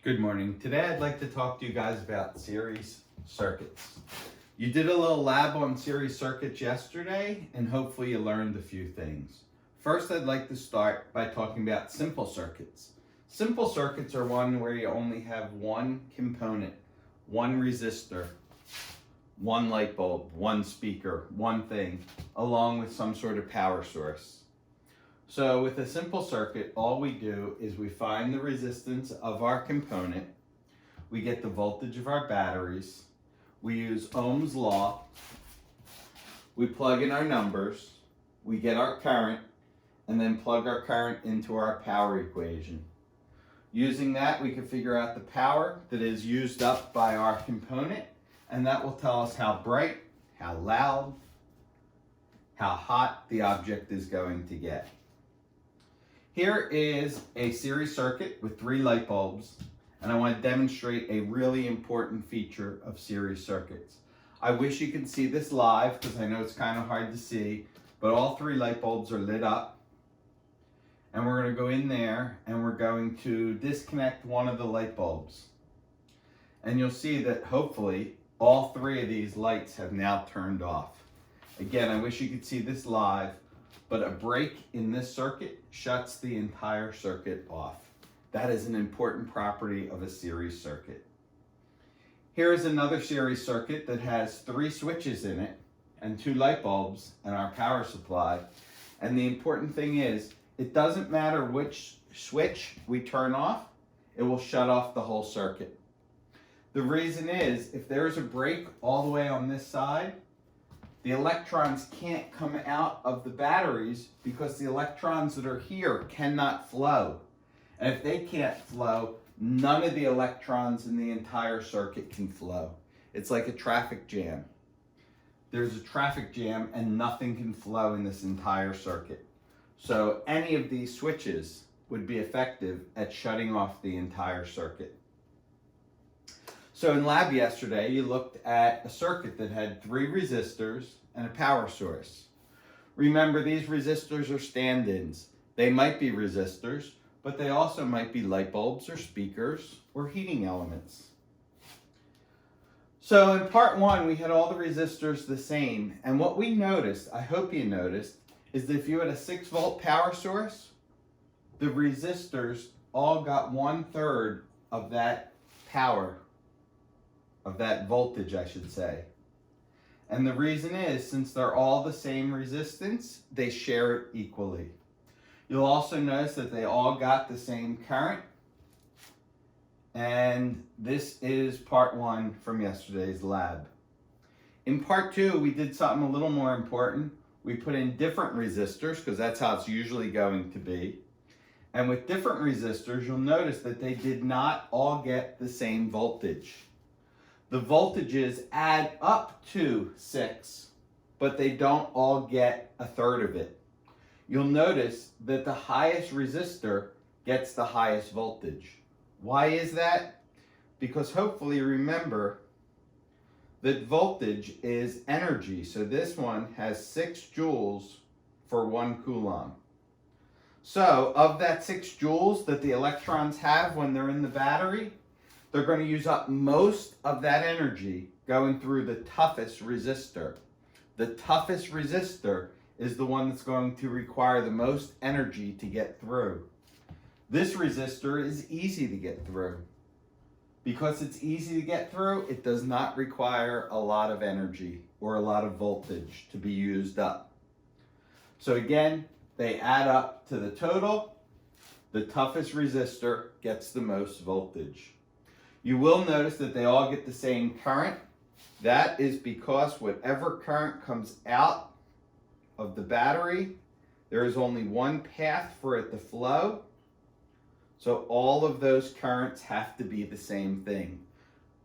Good morning. Today I'd like to talk to you guys about series circuits. You did a little lab on series circuits yesterday, and hopefully you learned a few things. First, I'd like to start by talking about simple circuits. Simple circuits are one where you only have one component, one resistor, one light bulb, one speaker, one thing, along with some sort of power source. So with a simple circuit, all we do is we find the resistance of our component, we get the voltage of our batteries, we use Ohm's law, we plug in our numbers, we get our current, and then plug our current into our power equation. Using that, we can figure out the power that is used up by our component, and that will tell us how bright, how loud, how hot the object is going to get. Here is a series circuit with 3 light bulbs, and I want to demonstrate a really important feature of series circuits. I wish you could see this live because I know it's kind of hard to see, but all 3 light bulbs are lit up. And we're going to go in there and we're going to disconnect one of the light bulbs. And you'll see that hopefully all 3 of these lights have now turned off. Again, I wish you could see this live, but a break in this circuit shuts the entire circuit off. That is an important property of a series circuit. Here is another series circuit that has 3 switches in it and 2 light bulbs and our power supply. And the important thing is, it doesn't matter which switch we turn off, it will shut off the whole circuit. The reason is, if there's a break all the way on this side, the electrons can't come out of the batteries because the electrons that are here cannot flow. And if they can't flow, none of the electrons in the entire circuit can flow. It's like a traffic jam. There's a traffic jam and nothing can flow in this entire circuit. So any of these switches would be effective at shutting off the entire circuit. So in lab yesterday, you looked at a circuit that had 3 resistors and a power source. Remember, these resistors are stand-ins. They might be resistors, but they also might be light bulbs or speakers or heating elements. So in part 1, we had all the resistors the same. And what we noticed, I hope you noticed, is that if you had a 6-volt power source, the resistors all got 1/3 of that power, of that voltage, I should say. And the reason is, since they're all the same resistance, they share it equally. You'll also notice that they all got the same current. And this is part 1 from yesterday's lab. In part 2, we did something a little more important. We put in different resistors, because that's how it's usually going to be. And with different resistors, you'll notice that they did not all get the same voltage. The voltages add up to 6, but they don't all get 1/3 of it. You'll notice that the highest resistor gets the highest voltage. Why is that? Because hopefully you remember that voltage is energy. So this one has 6 joules for 1 coulomb. So of that 6 joules that the electrons have when they're in the battery, they're going to use up most of that energy going through the toughest resistor. The toughest resistor is the one that's going to require the most energy to get through. This resistor is easy to get through. Because it's easy to get through, it does not require a lot of energy or a lot of voltage to be used up. So again, they add up to the total. The toughest resistor gets the most voltage. You will notice that they all get the same current. That is because whatever current comes out of the battery, there is only one path for it to flow. So all of those currents have to be the same thing.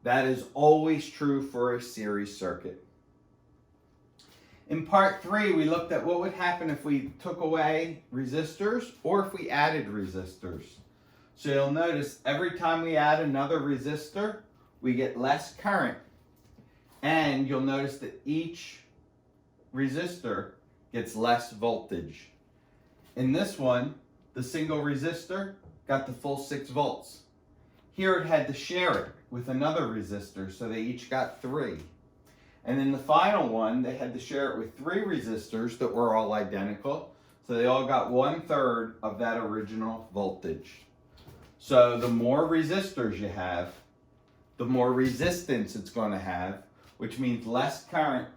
That is always true for a series circuit. In part 3, we looked at what would happen if we took away resistors or if we added resistors. So you'll notice every time we add another resistor, we get less current. And you'll notice that each resistor gets less voltage. In this one, the single resistor got the full 6 volts. Here it had to share it with another resistor, so they each got 3. And in the final one, they had to share it with 3 resistors that were all identical, so they all got 1/3 of that original voltage. So the more resistors you have, the more resistance it's going to have, which means less current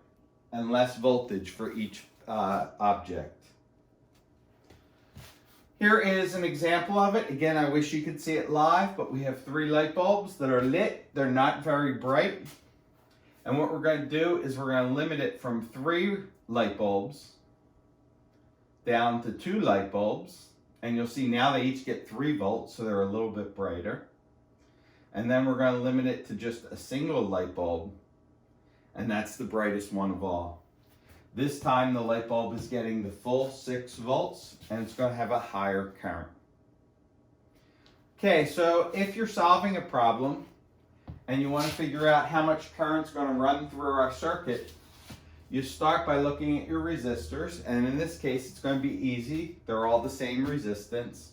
and less voltage for each object. Here is an example of it. Again, I wish you could see it live, but we have 3 light bulbs that are lit. They're not very bright. And what we're going to do is we're going to limit it from 3 light bulbs down to 2 light bulbs. And you'll see now they each get 3 volts, so they're a little bit brighter. And then we're going to limit it to just a single light bulb, and that's the brightest one of all. This time the light bulb is getting the full 6 volts, and it's going to have a higher current. Okay, so if you're solving a problem and you want to figure out how much current's going to run through our circuit, you start by looking at your resistors, and in this case it's going to be easy. They're all the same resistance.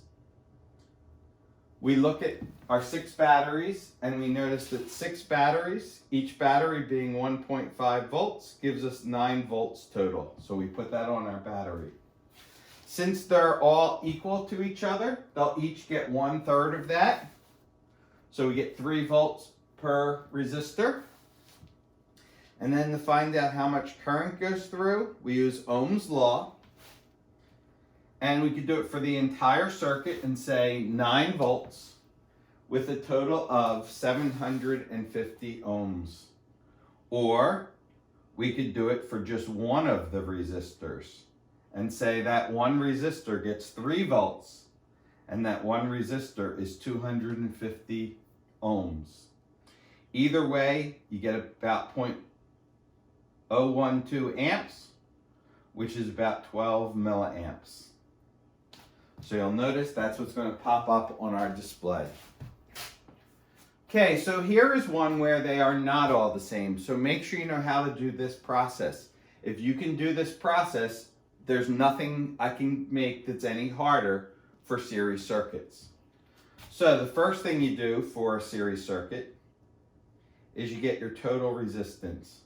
We look at our 6 batteries, and we notice that 6 batteries, each battery being 1.5 volts, gives us 9 volts total. So we put that on our battery. Since they're all equal to each other, they'll each get 1/3 of that. So we get 3 volts per resistor. And then to find out how much current goes through, we use Ohm's law. And we could do it for the entire circuit and say 9 volts with a total of 750 ohms. Or we could do it for just one of the resistors and say that one resistor gets 3 volts and that one resistor is 250 ohms. Either way, you get about 0.012 amps, which is about 12 milliamps. So you'll notice that's what's going to pop up on our display. Okay, so here is one where they are not all the same. So make sure you know how to do this process. If you can do this process, there's nothing I can make that's any harder for series circuits. So the first thing you do for a series circuit is you get your total resistance.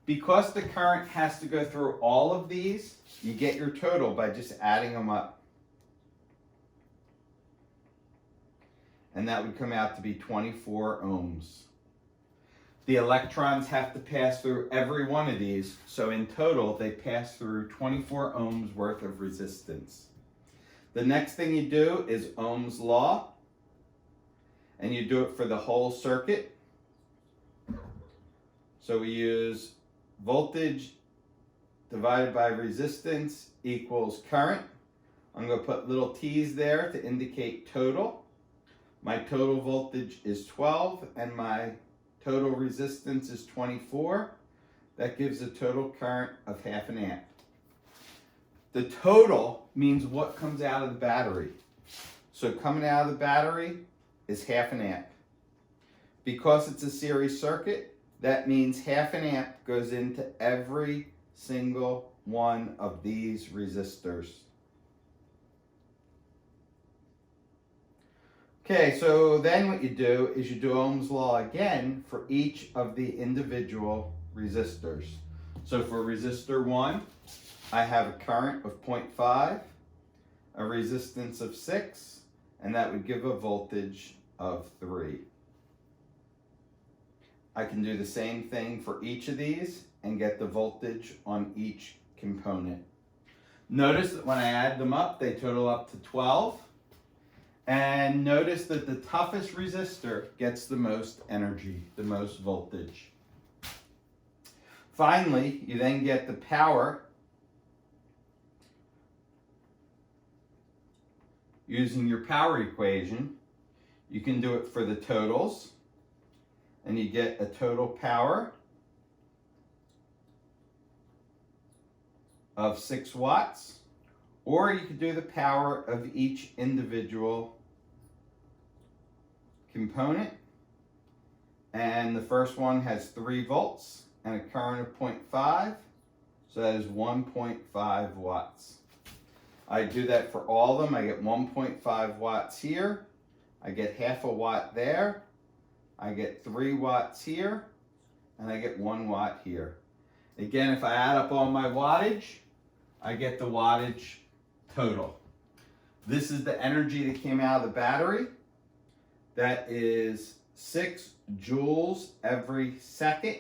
Because the current has to go through all of these, you get your total by just adding them up. And that would come out to be 24 ohms. The electrons have to pass through every one of these, so in total they pass through 24 ohms worth of resistance. The next thing you do is Ohm's law, and you do it for the whole circuit. So we use voltage divided by resistance equals current. I'm going to put little t's there to indicate total. My total voltage is 12 and my total resistance is 24. That gives a total current of 0.5 amp. The total means what comes out of the battery. So coming out of the battery is 0.5 amp. Because it's a series circuit, that means 0.5 amp goes into every single one of these resistors. Okay, so then what you do is you do Ohm's law again for each of the individual resistors. So for resistor 1, I have a current of 0.5, a resistance of 6, and that would give a voltage of 3. I can do the same thing for each of these and get the voltage on each component. Notice that when I add them up, they total up to 12. And notice that the toughest resistor gets the most energy, the most voltage. Finally, you then get the power using your power equation. You can do it for the totals, and you get a total power of 6 watts, or you could do the power of each individual component. And the first one has 3 volts and a current of 0.5, so that is 1.5 watts. I do that for all of them. I get 1.5 watts here, I get half a watt there, I get 3 watts here, and I get 1 watt here. Again, if I add up all my wattage, I get the wattage total. This is the energy that came out of the battery. That is 6 joules every second.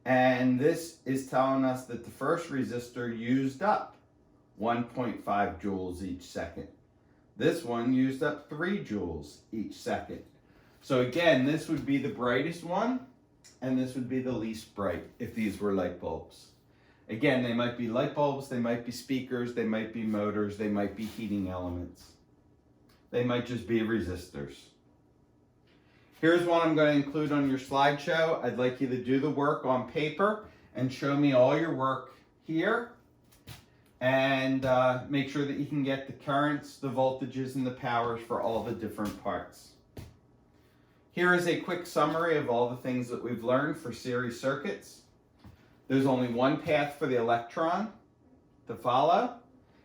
And this is telling us that the first resistor used up 1.5 joules each second. This one used up 3 joules each second. So again, this would be the brightest one, and this would be the least bright if these were light bulbs. Again, they might be light bulbs, they might be speakers, they might be motors, they might be heating elements. They might just be resistors. Here's one I'm going to include on your slideshow. I'd like you to do the work on paper and show me all your work here. And make sure that you can get the currents, the voltages, and the powers for all the different parts. Here is a quick summary of all the things that we've learned for series circuits. There's only one path for the electron to follow.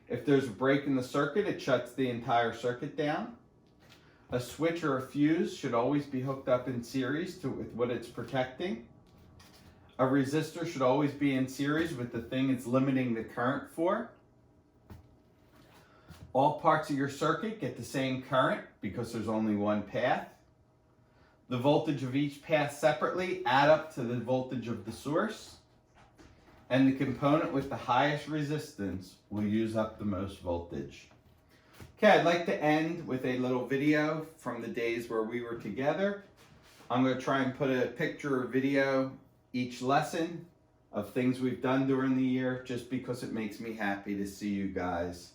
If there's a break in the circuit, it shuts the entire circuit down. A switch or a fuse should always be hooked up in series with what it's protecting. A resistor should always be in series with the thing it's limiting the current for. All parts of your circuit get the same current because there's only one path. The voltage of each path separately add up to the voltage of the source. And the component with the highest resistance will use up the most voltage. Okay, I'd like to end with a little video from the days where we were together. I'm going to try and put a picture or video each lesson of things we've done during the year, just because it makes me happy to see you guys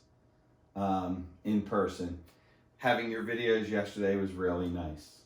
in person. Having your videos yesterday was really nice.